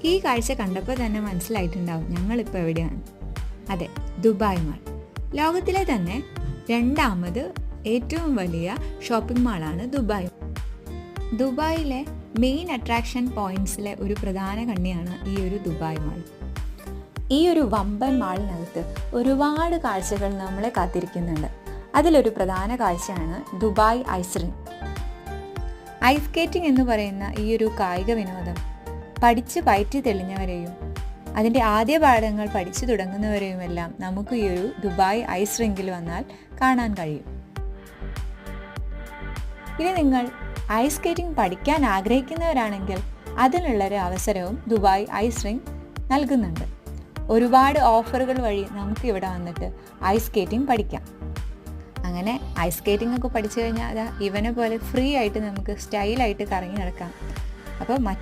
ഈ കാഴ്ച കണ്ടപ്പോൾ തന്നെ മനസ്സിലായിട്ടുണ്ടാവും ഞങ്ങളിപ്പോൾ എവിടെയാണ്. അതെ, ദുബായ് മാൾ. ലോകത്തിലെ തന്നെ 2ാമത് ഏറ്റവും വലിയ ഷോപ്പിംഗ് മാളാണ് ദുബായ്. ദുബായിലെ മെയിൻ അട്രാക്ഷൻ പോയിന്റ്സിലെ ഒരു പ്രധാന കണ്ണിയാണ് ഈ ഒരു ദുബായ് മാൾ. ഈ ഒരു വമ്പൻ മാളിനകത്ത് ഒരുപാട് കാഴ്ചകൾ നമ്മളെ കാത്തിരിക്കുന്നുണ്ട്. അതിലൊരു പ്രധാന കാഴ്ചയാണ് Dubai ice rink. Ice skating എന്ന് പറയുന്ന ഈ ഒരു കായിക വിനോദം പഠിച്ച് പയറ്റി തെളിഞ്ഞവരെയും അതിൻ്റെ ആദ്യ പാഠങ്ങൾ പഠിച്ചു തുടങ്ങുന്നവരെയുമെല്ലാം നമുക്ക് ഈ ഒരു ദുബായ് ഐസ് റിംഗിൽ വന്നാൽ കാണാൻ കഴിയും. ഇനി നിങ്ങൾ ഐസ് സ്കേറ്റിംഗ് പഠിക്കാൻ ആഗ്രഹിക്കുന്നവരാണെങ്കിൽ അതിനുള്ളൊരു അവസരവും ദുബായ് ഐസ് റിംഗ് നൽകുന്നുണ്ട്. ഒരുപാട് ഓഫറുകൾ വഴി നമുക്ക് ഇവിടെ വന്നിട്ട് ഐസ് സ്കേറ്റിംഗ് പഠിക്കാം. അങ്ങനെ ഐസ് സ്കേറ്റിംഗ് ഒക്കെ പഠിച്ചു കഴിഞ്ഞാൽ ഇവനെ പോലെ ഫ്രീ ആയിട്ട് നമുക്ക് സ്റ്റൈലായിട്ട് കറങ്ങി നടക്കാം. അപ്പോൾ